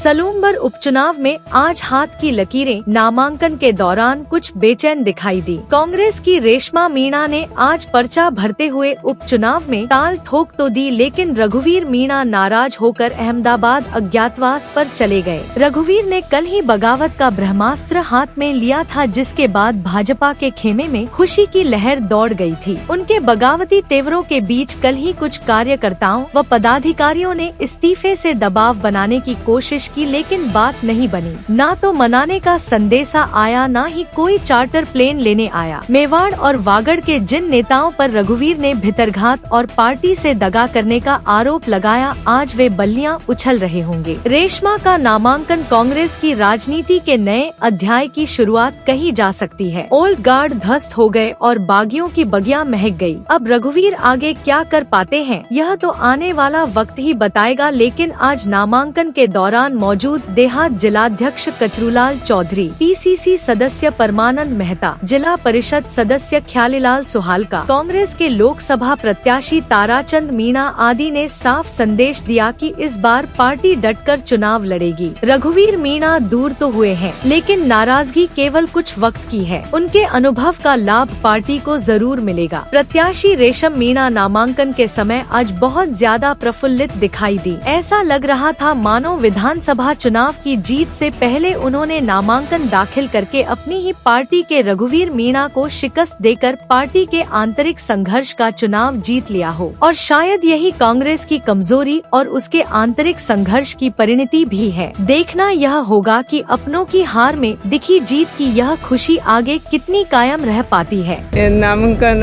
सलूमबर उपचुनाव में आज हाथ की लकीरें नामांकन के दौरान कुछ बेचैन दिखाई दी। कांग्रेस की रेशमा मीणा ने आज पर्चा भरते हुए उपचुनाव में ताल ठोक तो दी, लेकिन रघुवीर मीणा नाराज होकर अहमदाबाद अज्ञातवास पर चले गए। रघुवीर ने कल ही बगावत का ब्रह्मास्त्र हाथ में लिया था, जिसके बाद भाजपा के खेमे में खुशी की लहर दौड़ गई थी। उनके बगावती तेवरों के बीच कल ही कुछ कार्यकर्ताओं व पदाधिकारियों ने इस्तीफे से दबाव बनाने की कोशिश की, लेकिन बात नहीं बनी। ना तो मनाने का संदेशा आया, ना ही कोई चार्टर प्लेन लेने आया। मेवाड़ और वागड़ के जिन नेताओं पर रघुवीर ने भितरघात और पार्टी से दगा करने का आरोप लगाया, आज वे बल्लियां उछल रहे होंगे। रेशमा का नामांकन कांग्रेस की राजनीति के नए अध्याय की शुरुआत कही जा सकती है। ओल्ड गार्ड ध्वस्त हो गए और बागियों की बगिया महक गई। अब रघुवीर आगे क्या कर पाते हैं, यह तो आने वाला वक्त ही बताएगा। लेकिन आज नामांकन के दौरान मौजूद देहात जिलाध्यक्ष कचरूलाल चौधरी, पीसीसी सदस्य परमानंद मेहता, जिला परिषद सदस्य ख्यालीलाल सुहालका, कांग्रेस के लोकसभा प्रत्याशी ताराचंद मीणा आदि ने साफ संदेश दिया कि इस बार पार्टी डटकर चुनाव लड़ेगी। रघुवीर मीणा दूर तो हुए हैं, लेकिन नाराजगी केवल कुछ वक्त की है। उनके अनुभव का लाभ पार्टी को जरूर मिलेगा। प्रत्याशी रेशम मीणा नामांकन के समय आज बहुत ज्यादा प्रफुल्लित दिखाई दी। ऐसा लग रहा था मानो विधानसभा चुनाव की जीत से पहले उन्होंने नामांकन दाखिल करके अपनी ही पार्टी के रघुवीर मीणा को शिकस्त देकर पार्टी के आंतरिक संघर्ष का चुनाव जीत लिया हो। और शायद यही कांग्रेस की कमजोरी और उसके आंतरिक संघर्ष की परिणति भी है। देखना यह होगा कि अपनों की हार में दिखी जीत की यह खुशी आगे कितनी कायम रह पाती है। नामांकन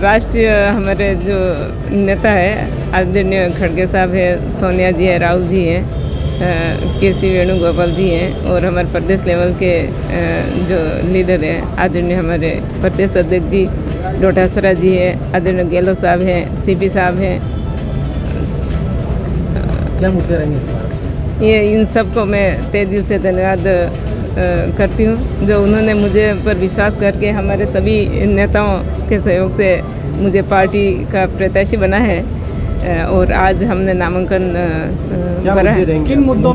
राष्ट्रीय हमारे जो नेता है आदरणीय खड़गे साहब है, सोनिया जी है, राहुल जी है, केसी वेणुगोपाल जी हैं, और हमारे प्रदेश लेवल के जो लीडर हैं आदरणीय हमारे प्रदेश अध्यक्ष जी डोटासरा जी है, आदरणीय गहलोत साहब हैं, सीपी साहब हैं। क्या मुद्दे रहेंगे? ये इन सबको मैं तहे दिल से धन्यवाद करती हूँ, जो उन्होंने मुझे पर विश्वास करके हमारे सभी नेताओं के सहयोग से मुझे पार्टी का प्रत्याशी बना है। और आज हमने नामांकन भरा है। किन मुद्दों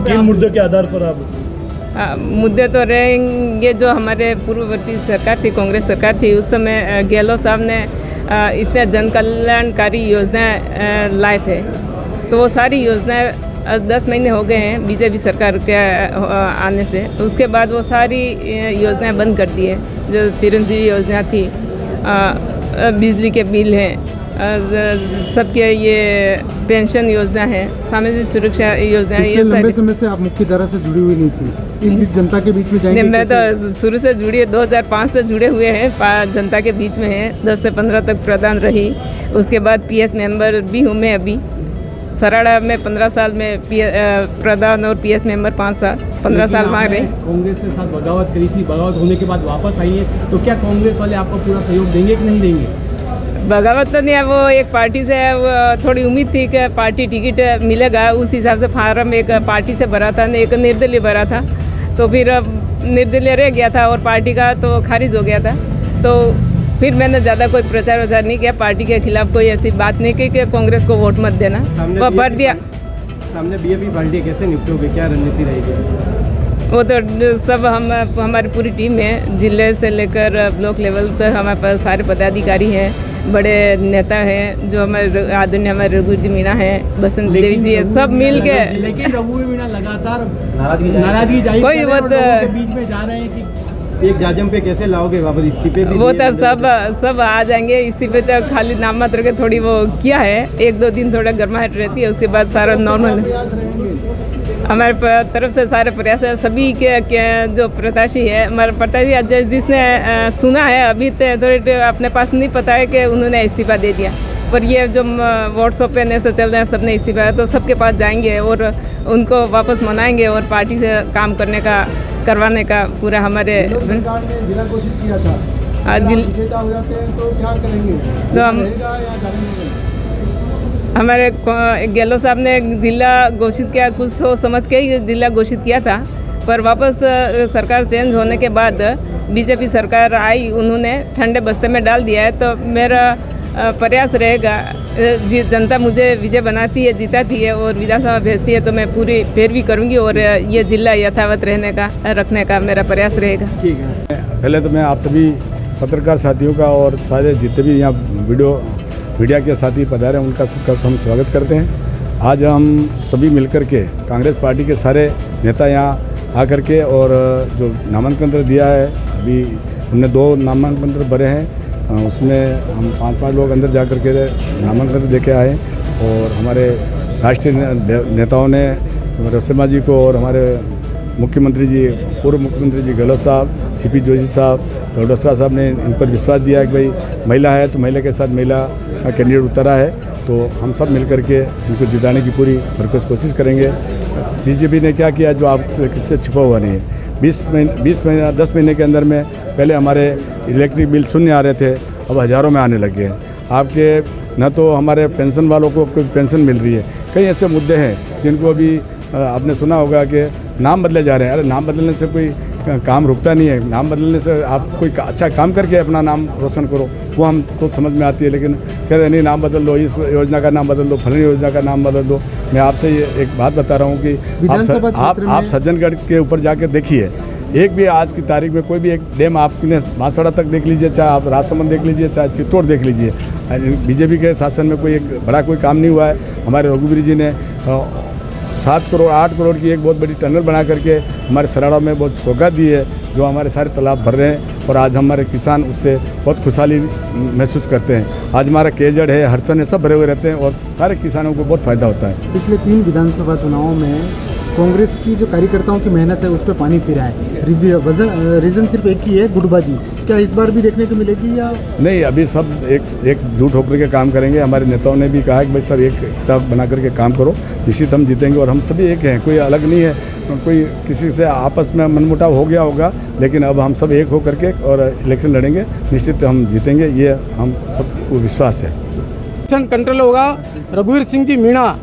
के आधार पर आप? मुद्दे तो रहेंगे जो हमारे पूर्ववर्ती सरकार थी, कांग्रेस सरकार थी, उस समय गहलोत साहब ने इतने जन कल्याणकारी योजनाएं लाए थे, तो वो सारी योजनाएं 10 महीने हो गए हैं बीजेपी सरकार के आने से, तो उसके बाद वो सारी योजनाएं बंद कर दी है। जो चिरंजीवी योजना थी, बिजली के बिल हैं, सबके ये पेंशन योजना है, सामाजिक सुरक्षा योजना है। ये लंबे समय से आप मुख्य धारा से जुड़ी हुई नहीं थी, इस बीच जनता के बीच में जाएंगे? मैं तो शुरू से जुड़ी है, 2005 से जुड़े हुए हैं, जनता के बीच में है। 10 से 15 तक प्रधान रही, उसके बाद पीएस मेंबर भी हूँ मैं। अभी सराड़ा में 15 साल में प्रधान और पीएस मेंबर 15 साल मांग रहे। कांग्रेस के साथ बगावत करी थी, बगावत होने के बाद वापस आई है, तो क्या कांग्रेस वाले आपको पूरा सहयोग देंगे कि नहीं देंगे? बगावत तो नहीं है, वो एक पार्टी से वो थोड़ी उम्मीद थी कि पार्टी टिकट मिलेगा, उस हिसाब से फार्म एक पार्टी से भरा था, एक निर्दलीय भरा था, तो फिर निर्दलीय रह गया था और पार्टी का तो खारिज हो गया था। तो फिर मैंने ज़्यादा कोई प्रचार वचार नहीं किया, पार्टी के खिलाफ कोई ऐसी बात नहीं की कि कांग्रेस को वोट मत देना, वो भर दिया। सामने बीजेपी पार्टी कैसे निपटोगे, क्या रणनीति रहेगी? वो तो सब हमारी पूरी टीम है, जिले से लेकर ब्लॉक लेवल तक हमारे पास सारे पदाधिकारी हैं, बड़े नेता हैं, जो हमारे आदरणीय हमारे रघुवीर जी मीणा है, बसंत देवी जी है, सब मिल के। लेकिन रघुवीर मीणा लगातार नाराजगी जाहिर कोई बात बीच में जा रहे हैं कि एक जाजम पे कैसे लाओगे वापस इस्तीफे? वो तो सब आ जाएंगे इस्तीफे, तो खाली नाम मात्र के थोड़ी वो किया है, 1-2 दिन थोड़ा गर्माहट रहती है, उसके बाद सारा नॉर्मल। हमारे तरफ से सारे प्रयास है, सभी के जो प्रत्याशी है, हमारे प्रत्याशी जिसने सुना है, अभी तो थोड़े अपने पास नहीं पता है कि उन्होंने इस्तीफा दे दिया, पर ये जो व्हाट्सएप पे ऐसे चल रहे हैं सबने इस्तीफा है, तो सबके पास जाएंगे और उनको वापस मनाएंगे और पार्टी से काम करवाने का पूरा हमारे सरकार ने जिला घोषित किया था। विजेता हो जाते हैं तो क्या करेंगे? तो हम हमारे गहलोत साहब ने जिला घोषित किया, कुछ सोच समझ के ही जिला घोषित किया था, पर वापस सरकार चेंज होने के बाद बीजेपी सरकार आई, उन्होंने ठंडे बस्ते में डाल दिया है। तो मेरा प्रयास रहेगा जनता मुझे विजय बनाती है, जिताती है और विधानसभा भेजती है तो मैं पूरी पैरवी करूंगी और ये जिला यथावत रखने का मेरा प्रयास रहेगा। ठीक है। पहले तो मैं आप सभी पत्रकार साथियों का और सारे जितने भी यहाँ मीडिया के साथी पधारे हैं उनका सबका हम स्वागत करते हैं। आज हम सभी मिलकर के कांग्रेस पार्टी के सारे नेता यहाँ आकर के और जो नामांकन पत्र दिया है, अभी हमने 2 नामांकन पत्र भरे हैं, उसमें हम 5 लोग अंदर जा कर के नामांकन पत्र देके आए और हमारे राष्ट्रीय नेताओं ने रसेमा जी को और हमारे मुख्यमंत्री जी, पूर्व मुख्यमंत्री जी गहलोत साहब, सीपी जोशी साहब, डोडोसरा साहब ने इन पर विश्वास दिया है कि भाई महिला है तो महिला के साथ महिला कैंडिडेट उतरा है, तो हम सब मिलकर के इनको जिताने की पूरी भरपूर कोशिश करेंगे। बीजेपी ने क्या किया जो आपसे किससे छुपा हुआ नहीं है। 10 महीने के अंदर में पहले हमारे इलेक्ट्रिक बिल शून्य आ रहे थे, अब हज़ारों में आने लगे हैं। आपके न तो हमारे पेंशन वालों को कोई पेंशन मिल रही है, कई ऐसे मुद्दे हैं जिनको अभी आपने सुना होगा कि नाम बदले जा रहे हैं। अरे नाम बदलने से कोई काम रुकता नहीं है, नाम बदलने से आप कोई अच्छा काम करके अपना नाम रोशन करो, वो हम तो समझ में आती है, लेकिन कह रहे नहीं नाम बदल दो, इस योजना का नाम बदल दो, फलानी योजना का नाम बदल दो। मैं आपसे ये एक बात बता रहा हूँ कि आप सज्जनगढ़ के ऊपर जाके देखिए, एक भी आज की तारीख में कोई भी एक डैम आपने बांसवाड़ा तक देख लीजिए, चाहे आप राजसमंद देख लीजिए, चाहे चित्तौड़ देख लीजिए, बीजेपी के शासन में कोई एक बड़ा कोई काम नहीं हुआ है। हमारे रघुवीर जी ने 7 करोड़ 8 करोड़ की एक बहुत बड़ी टनल बना करके हमारे सराड़ा में बहुत सौगात दी है, जो हमारे सारे तालाब भर रहे हैं और आज हमारे किसान उससे बहुत खुशहाली महसूस करते हैं। आज हमारा केजड़ है, हरसन है, सब भरे हुए रहते हैं और सारे किसानों को बहुत फ़ायदा होता है। पिछले 3 विधानसभा चुनावों में कांग्रेस की जो कार्यकर्ताओं की मेहनत है उस पर पानी फिरा है। रीज़न सिर्फ एक ही है, गुटबाजी। क्या इस बार भी देखने को मिलेगी या नहीं? अभी सब एक जुट होकर के काम करेंगे। हमारे नेताओं ने भी कहा है कि भाई सब एकता बना करके काम करो, निश्चित हम जीतेंगे और हम सभी एक हैं, कोई अलग नहीं है। कोई किसी से आपस में मनमुटाव हो गया होगा, लेकिन अब हम सब एक होकर के और इलेक्शन लड़ेंगे, निश्चित हम जीतेंगे, ये हम सबको विश्वास है। इलेक्शन कंट्रोल होगा। रघुवीर सिंह जी मीणा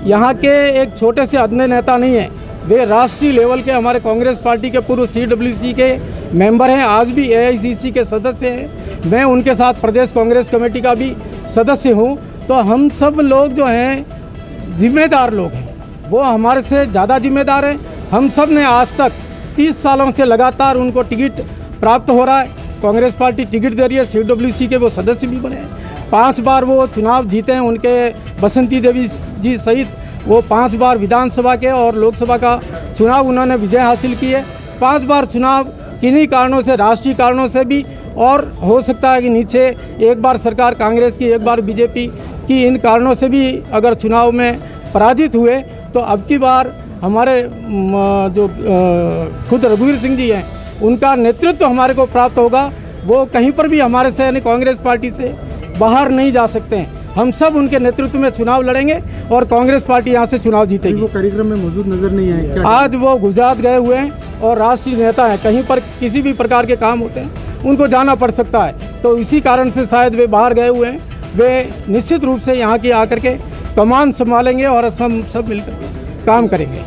यहाँ के एक छोटे से अदने नेता नहीं है, वे राष्ट्रीय लेवल के हमारे कांग्रेस पार्टी के पूर्व CWC के मेंबर हैं, आज भी AICC के सदस्य हैं। मैं उनके साथ प्रदेश कांग्रेस कमेटी का भी सदस्य हूँ। तो हम सब लोग जो हैं जिम्मेदार लोग हैं, वो हमारे से ज़्यादा जिम्मेदार हैं। हम सब ने आज तक 30 सालों से लगातार उनको टिकट प्राप्त हो रहा है, कांग्रेस पार्टी टिकट दे रही है, CWC के वो सदस्य भी बने हैं। 5 बार वो चुनाव जीते हैं, उनके बसंती देवी जी सहित वो 5 बार विधानसभा के और लोकसभा का चुनाव उन्होंने विजय हासिल की है। 5 बार चुनाव किन्हीं कारणों से, राष्ट्रीय कारणों से भी, और हो सकता है कि नीचे एक बार सरकार कांग्रेस की, एक बार बीजेपी की, इन कारणों से भी अगर चुनाव में पराजित हुए तो अब की बार हमारे जो खुद रघुवीर सिंह जी हैं उनका नेतृत्व हमारे को प्राप्त होगा। वो कहीं पर भी हमारे से यानी कांग्रेस पार्टी से बाहर नहीं जा सकते हैं। हम सब उनके नेतृत्व में चुनाव लड़ेंगे और कांग्रेस पार्टी यहाँ से चुनाव जीतेगी। वो कार्यक्रम में मौजूद नजर नहीं आए क्या? आज वो गुजरात गए हुए हैं और राष्ट्रीय नेता हैं, कहीं पर किसी भी प्रकार के काम होते हैं उनको जाना पड़ सकता है, तो इसी कारण से शायद वे बाहर गए हुए हैं। वे निश्चित रूप से यहाँ की आकर के कमान संभालेंगे और हम सब मिलकर काम करेंगे।